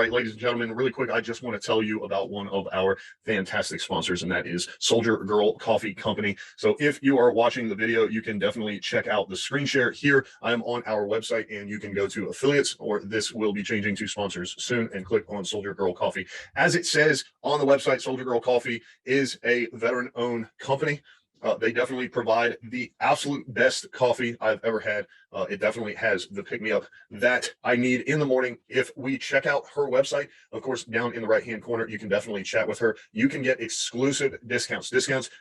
right, ladies and gentlemen, really quick, I just want to tell you about one of our fantastic sponsors, and that is Soldier Girl Coffee Company. So if you are watching the video, you can definitely check out the screen share here. I am on our website, and you can go to affiliates, or this will be changing to sponsors soon, and click on Soldier Girl Coffee. As it says on the website, Soldier Girl Coffee is a veteran-owned company. They definitely provide the absolute best coffee I've ever had. It definitely has the pick-me-up that I need in the morning. If we check out her website, of course, down in the right-hand corner, you can definitely chat with her. You can get exclusive discounts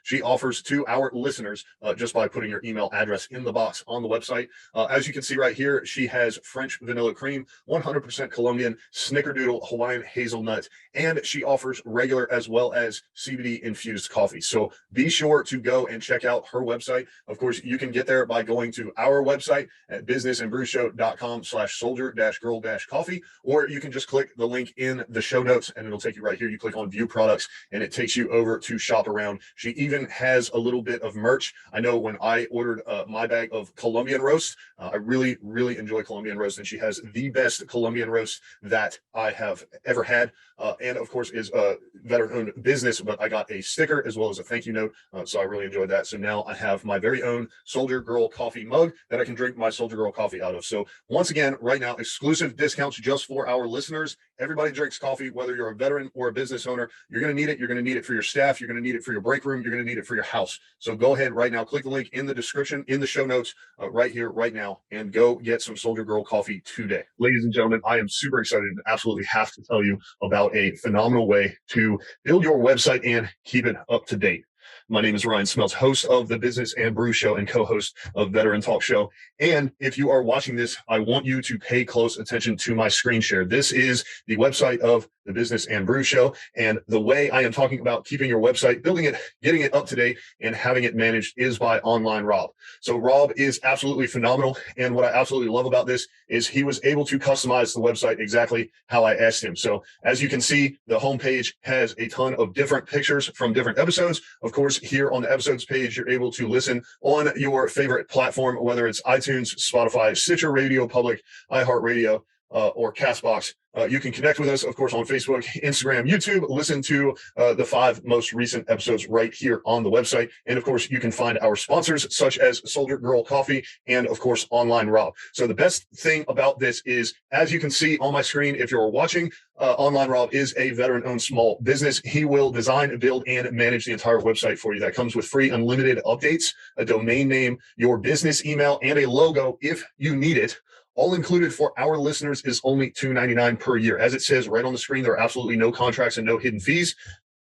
she offers to our listeners just by putting your email address in the box on the website. As you can see right here, she has French vanilla cream, 100% Colombian, snickerdoodle Hawaiian hazelnut, and she offers regular as well as CBD-infused coffee. So be sure to go and check out her website. Of course, you can get there by going to our website at businessandbrewshow.com/soldier-girl-coffee, or you can just click the link in the show notes and it'll take you right here. You click on view products and it takes you over to shop around. She even has a little bit of merch. I know when I ordered my bag of Colombian roast, I really enjoy Colombian roast, and she has the best Colombian roast that I have ever had. And of course is a veteran-owned business, but I got a sticker as well as a thank you note. So I really enjoyed that. So now I have my very own Soldier Girl coffee mug that I can drink my Soldier Girl coffee out of. So once again, right now, exclusive discounts just for our listeners. Everybody drinks coffee, whether you're a veteran or a business owner. You're going to need it. You're going to need it for your staff. You're going to need it for your break room. You're going to need it for your house. So go ahead right now, click the link in the description, in the show notes, right here, right now, and go get some Soldier Girl coffee today. Ladies and gentlemen, I am super excited and absolutely have to tell you about a phenomenal way to build your website and keep it up to date. My name is Ryan Smeltz, host of the Business and Brews Show and co-host of Veteran Talk Show. And if you are watching this, I want you to pay close attention to my screen share. This is the website of the Business and Brews Show. And the way I am talking about keeping your website, building it, getting it up to date, and having it managed is by Online Rob. So Rob is absolutely phenomenal. And what I absolutely love about this is he was able to customize the website exactly how I asked him. So as you can see, the homepage has a ton of different pictures from different episodes. Of course, here on the episodes page, you're able to listen on your favorite platform, whether it's iTunes, Spotify, Stitcher Radio Public, iHeartRadio, or Castbox. You can connect with us, of course, on Facebook, Instagram, YouTube. Listen to the 5 most recent episodes right here on the website. And of course, you can find our sponsors such as Soldier Girl Coffee and, of course, Online Rob. So the best thing about this is, as you can see on my screen, if you're watching, Online Rob is a veteran-owned small business. He will design, build, and manage the entire website for you. That comes with free unlimited updates, a domain name, your business email, and a logo if you need it. All included for our listeners is only $2.99 per year. As it says right on the screen, there are absolutely no contracts and no hidden fees.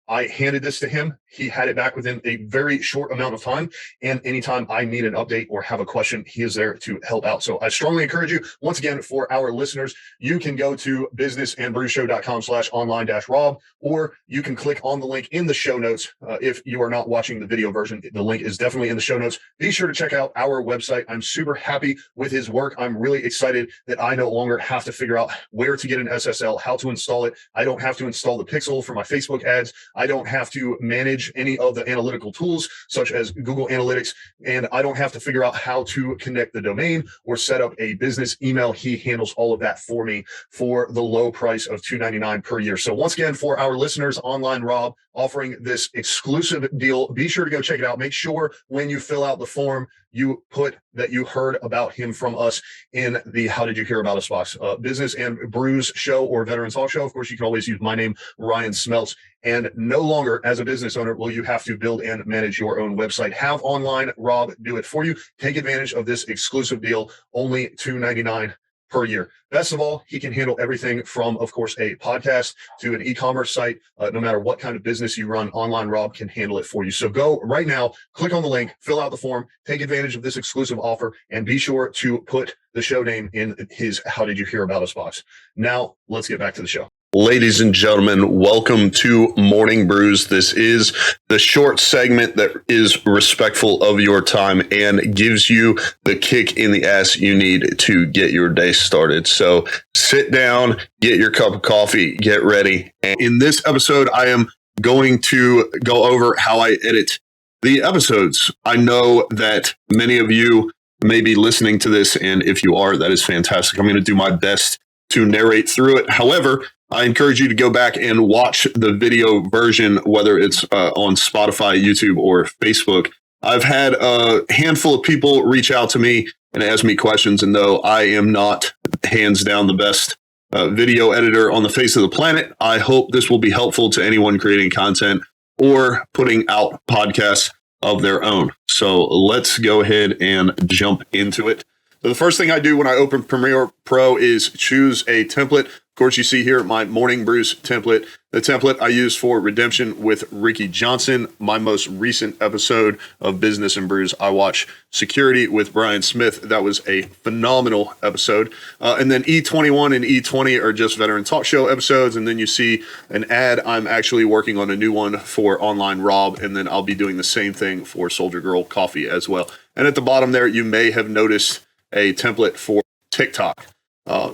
I handed this to him. He had it back within a very short amount of time. And anytime I need an update or have a question, he is there to help out. So I strongly encourage you, once again, for our listeners, you can go to businessandbrewshow.com/online-rob, or you can click on the link in the show notes. If you are not watching the video version, the link is definitely in the show notes. Be sure to check out our website. I'm super happy with his work. I'm really excited that I no longer have to figure out where to get an SSL, how to install it. I don't have to install the pixel for my Facebook ads. I don't have to manage any of the analytical tools such as Google Analytics, and I don't have to figure out how to connect the domain or set up a business email. He handles all of that for me for the low price of $2.99 per year. So once again, for our listeners, Online Rob offering this exclusive deal. Be sure to go check it out. Make sure when you fill out the form, you put that you heard about him from us in the How Did You Hear About Us box. Business and Brews Show or Veteran Talk Show. Of course, you can always use my name, Ryan Smeltz. And no longer, as a business owner, will you have to build and manage your own website. Have Online Rob do it for you. Take advantage of this exclusive deal, only $2.99 per year. Best of all, he can handle everything from, of course, a podcast to an e-commerce site. No matter what kind of business you run, Online Rob can handle it for you. So go right now, click on the link, fill out the form, take advantage of this exclusive offer, and be sure to put the show name in his How Did You Hear About Us box. Now, let's get back to the show. Ladies and gentlemen, welcome to Morning Brews. This is the short segment that is respectful of your time and gives you the kick in the ass you need to get your day started. So sit down, get your cup of coffee, get ready. And in this episode, I am going to go over how I edit the episodes. I know that many of you may be listening to this, and if you are, that is fantastic. I'm going to do my best to narrate through it. However, I encourage you to go back and watch the video version, whether it's on Spotify, YouTube, or Facebook. I've had a handful of people reach out to me and ask me questions, and though I am not hands down the best video editor on the face of the planet, I hope this will be helpful to anyone creating content or putting out podcasts of their own. So let's go ahead and jump into it. So the first thing I do when I open Premiere Pro is choose a template. Of course, you see here my Morning Brews template, the template I use for Redemption with Ricky Johnson. My most recent episode of Business and Brews, I watched Security with Brian Smith. That was a phenomenal episode. And then E21 and E20 are just veteran talk show episodes. And then you see an ad. I'm actually working on a new one for Online Rob. And then I'll be doing the same thing for Soldier Girl Coffee as well. And at the bottom there, you may have noticed a template for TikTok.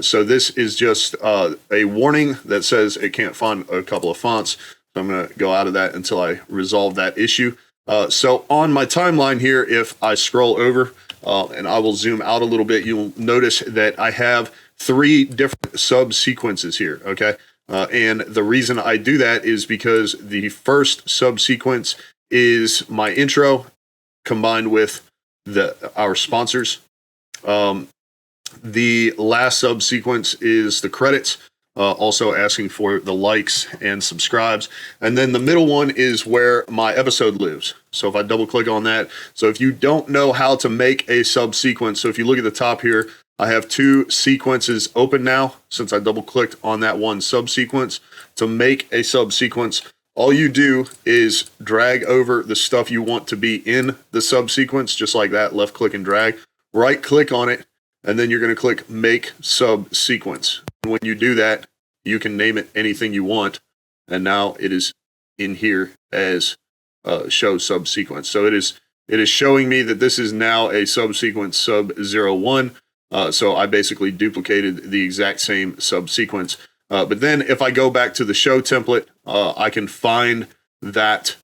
So this is just a warning that says it can't find a couple of fonts. So I'm going to go out of that until I resolve that issue. So on my timeline here, if I scroll over and I will zoom out a little bit, you'll notice that I have 3 different subsequences here. Okay. And the reason I do that is because the first subsequence is my intro combined with our sponsors. The last subsequence is the credits, also asking for the likes and subscribes. And then the middle one is where my episode lives. So if I double click on that, so if you don't know how to make a subsequence, so if you look at the top here, I have 2 sequences open now since I double clicked on that one subsequence. To make a subsequence, all you do is drag over the stuff you want to be in the subsequence, just like that, left click and drag, right click on it, and then you're going to click Make Subsequence. And when you do that, you can name it anything you want. And now it is in here as Show Subsequence. So it is showing me that this is now a subsequence sub-01. So I basically duplicated the exact same subsequence. But then if I go back to the show template, I can find that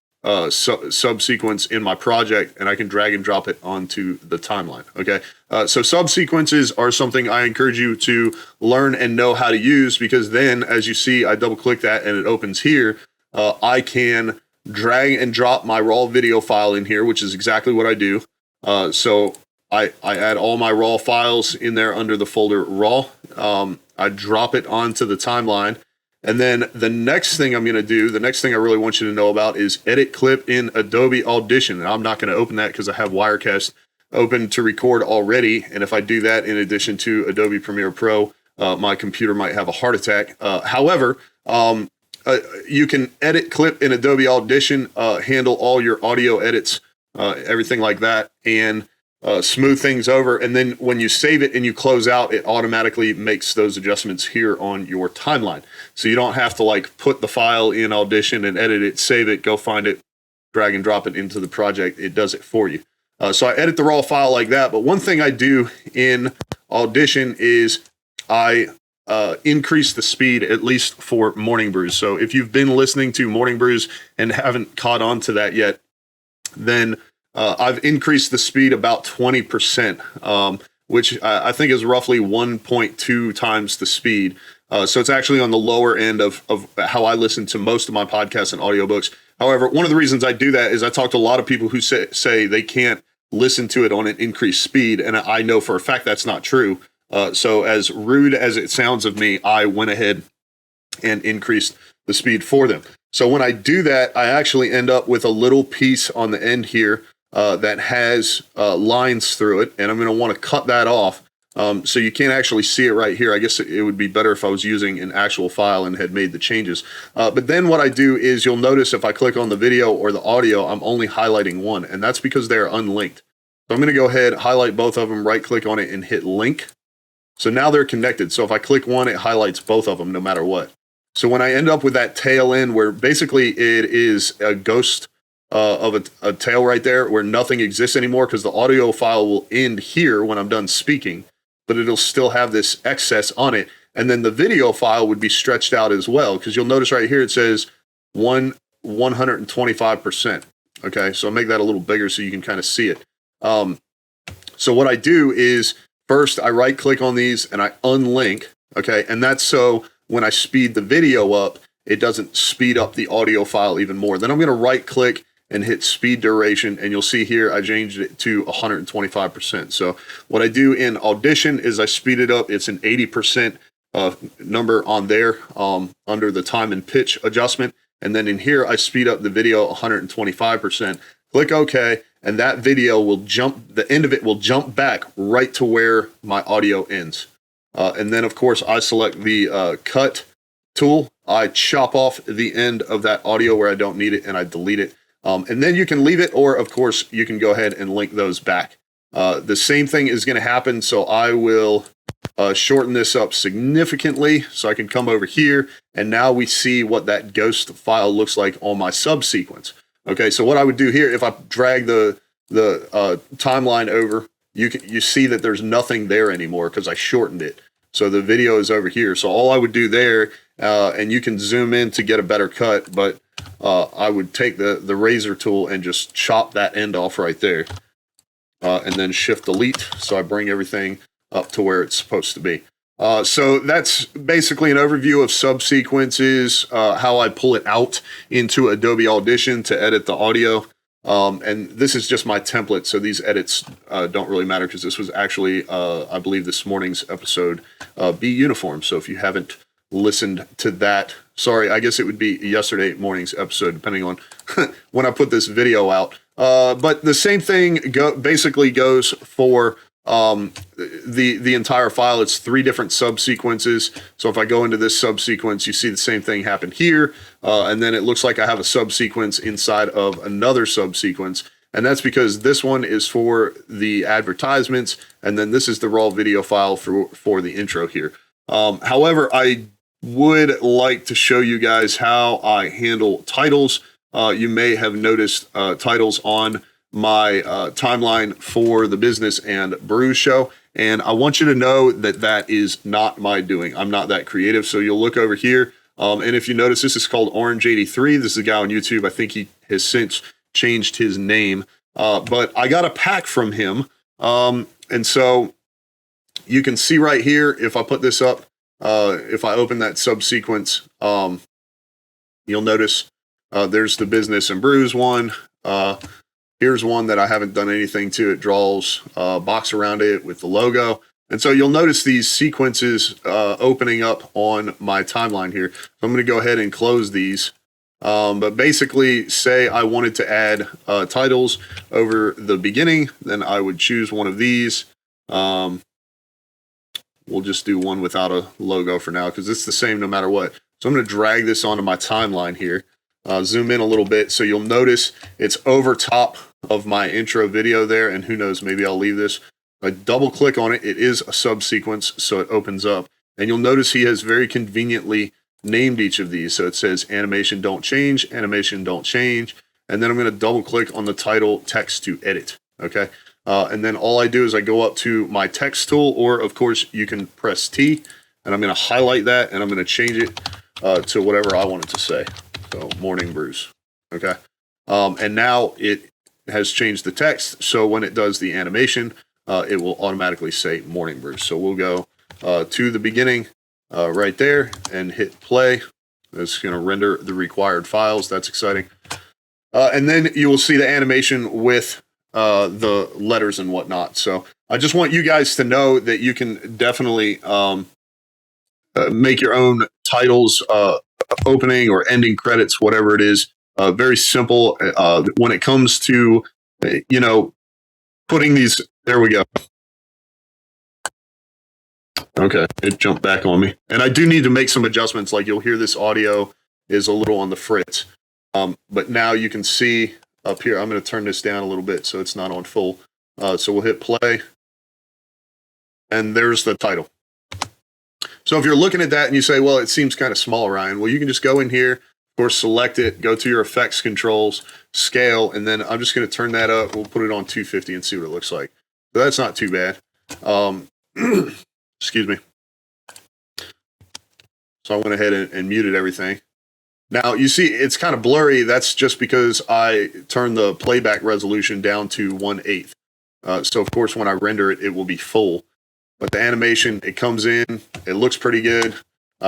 subsequence in my project, and I can drag and drop it onto the timeline. Okay. So subsequences are something I encourage you to learn and know how to use, because then as you see, I double click that and it opens here. I can drag and drop my raw video file in here, which is exactly what I do. So I add all my raw files in there under the folder raw. I drop it onto the timeline. And then the next thing I'm going to do, the next thing I really want you to know about is edit clip in Adobe Audition. And I'm not going to open that because I have Wirecast open to record already. And if I do that in addition to Adobe Premiere Pro, my computer might have a heart attack. However, you can edit clip in Adobe Audition, handle all your audio edits, everything like that, and smooth things over. And then when you save it and you close out, it automatically makes those adjustments here on your timeline. So you don't have to like put the file in Audition and edit it, save it, go find it, drag and drop it into the project. It does it for you. So I edit the raw file like that. But one thing I do in Audition is I increase the speed, at least for Morning Brews. So if you've been listening to Morning Brews and haven't caught on to that yet, then I've increased the speed about 20%, which I think is roughly 1.2 times the speed. So it's actually on the lower end of how I listen to most of my podcasts and audiobooks. However, one of the reasons I do that is I talk to a lot of people who say they can't listen to it on an increased speed. And I know for a fact that's not true. So as rude as it sounds of me, I went ahead and increased the speed for them. So when I do that, I actually end up with a little piece on the end here that has lines through it, and I'm going to want to cut that off. So you can't actually see it right here. I guess it would be better if I was using an actual file and had made the changes. But then what I do is you'll notice if I click on the video or the audio, I'm only highlighting one, and that's because they're unlinked. So I'm going to go ahead, highlight both of them, right click on it and hit link. So now they're connected. So if I click one, it highlights both of them no matter what. So when I end up with that tail end where basically it is a ghost of a tail right there where nothing exists anymore, because the audio file will end here when I'm done speaking, but it'll still have this excess on it. And then the video file would be stretched out as well, because you'll notice right here it says 125%. Okay, so I'll make that a little bigger so you can kind of see it. So what I do is first I right click on these and I unlink. Okay, and that's so when I speed the video up, it doesn't speed up the audio file even more. Then I'm going to right click and hit speed duration, and you'll see here I changed it to 125%. So what I do in Audition is I speed it up. It's an 80% number on there under the time and pitch adjustment. And then in here, I speed up the video 125%. Click OK, and that video will jump, the end of it will jump back right to where my audio ends. And then, of course, I select the cut tool. I chop off the end of that audio where I don't need it, and I delete it. And then you can leave it, or, of course, you can go ahead and link those back. The same thing is going to happen, so I will shorten this up significantly so I can come over here, and now we see what that ghost file looks like on my subsequence. Okay, so what I would do here, if I drag the timeline over, you see that there's nothing there anymore because I shortened it. So the video is over here. So all I would do there, and you can zoom in to get a better cut, but I would take the razor tool and just chop that end off right there. And then shift delete, so I bring everything up to where it's supposed to be. So that's basically an overview of subsequences, how I pull it out into Adobe Audition to edit the audio. And this is just my template, so these edits don't really matter because this was actually, I believe, this morning's episode, Be Uniform. So if you haven't listened to that, sorry, I guess it would be yesterday morning's episode, depending on when I put this video out. But the same thing basically goes for the entire file. It's 3 different subsequences. So if I go into this subsequence, you see the same thing happen here. And then it looks like I have a subsequence inside of another subsequence. And that's because this one is for the advertisements. And then this is the raw video file for the intro here. However, I would like to show you guys how I handle titles. You may have noticed titles on my timeline for the Business and Brews show, and I want you to know that that is not my doing. I'm not that creative. So you'll look over here, and if you notice, this is called Orange83. This is a guy on YouTube. I think he has since changed his name, but I got a pack from him, and so you can see right here, if I put this up, if I open that subsequence, you'll notice there's the Business and Brews one. Here's one that I haven't done anything to. It draws a box around it with the logo. And so you'll notice these sequences opening up on my timeline here. So I'm going to go ahead and close these. But basically, say I wanted to add titles over the beginning, then I would choose one of these. We'll just do one without a logo for now because it's the same no matter what. So I'm going to drag this onto my timeline here. Zoom in a little bit so you'll notice it's over top of my intro video there, and who knows, maybe I'll leave this. I double click on it, it is a subsequence, so it opens up, and you'll notice he has very conveniently named each of these. So it says animation don't change, animation don't change, and then I'm going to double click on the title text to edit. Okay, and then all I do is I go up to my text tool, or of course you can press T, and I'm going to highlight that, and I'm going to change it to whatever I want it to say. So morning brews. Okay. And now it has changed the text. So when it does the animation, it will automatically say morning brews. So we'll go to the beginning right there and hit play. It's going to render the required files. That's exciting. And then you will see the animation with the letters and whatnot. So I just want you guys to know that you can definitely make your own titles, opening or ending credits, whatever it is. Very simple when it comes to, putting these. There we go. Okay, it jumped back on me. And I do need to make some adjustments. Like you'll hear this audio is a little on the fritz. But now you can see up here, I'm going to turn this down a little bit so it's not on full. So we'll hit play. And there's the title. So if you're looking at that and you say, well, it seems kind of small, Ryan, well, you can just go in here, of course, select it, go to your effects controls, scale, and then I'm just going to turn that up. We'll put it on 250 and see what it looks like. So that's not too bad. Excuse me. So I went ahead and muted everything. Now, you see, it's kind of blurry. That's just because I turned the playback resolution down to 1/8. So, of course, when I render it, it will be full. but the animation, it comes in, it looks pretty good.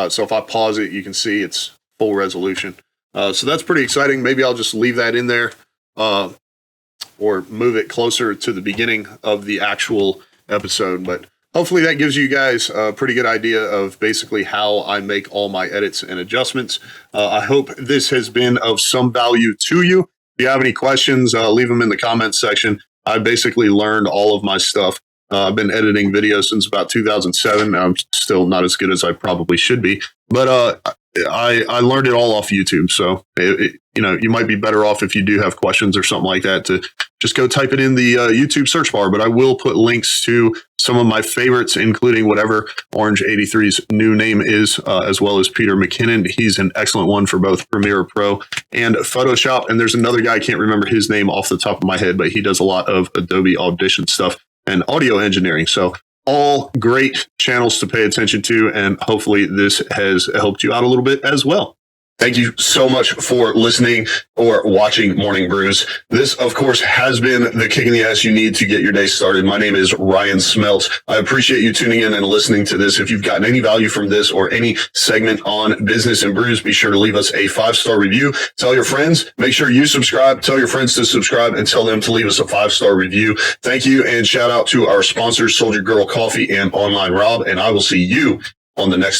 So if I pause it, you can see it's full resolution. So that's pretty exciting. Maybe I'll just leave that in there or move it closer to the beginning of the actual episode. But hopefully that gives you guys a pretty good idea of basically how I make all my edits and adjustments. I hope this has been of some value to you. If you have any questions, leave them in the comments section. I basically learned all of my stuff. I've been editing videos since about 2007. I'm still not as good as I probably should be, but I learned it all off YouTube. So, you might be better off if you do have questions or something like that to just go type it in the YouTube search bar. But I will put links to some of my favorites, including whatever Orange 83's new name is, as well as Peter McKinnon. He's an excellent one for both Premiere Pro and Photoshop. And there's another guy, I can't remember his name off the top of my head, but he does a lot of Adobe Audition stuff and audio engineering. So all great channels to pay attention to, and hopefully this has helped you out a little bit as well. Thank you so much for listening or watching Morning Brews. This, of course, has been the kick in the ass you need to get your day started. My name is Ryan Smeltz. I appreciate you tuning in and listening to this. If you've gotten any value from this or any segment on business and brews, be sure to leave us a 5-star review. Tell your friends. Make sure you subscribe. Tell your friends to subscribe and tell them to leave us a 5-star review. Thank you, and shout out to our sponsors, Soldier Girl Coffee and Online Rob. And I will see you on the next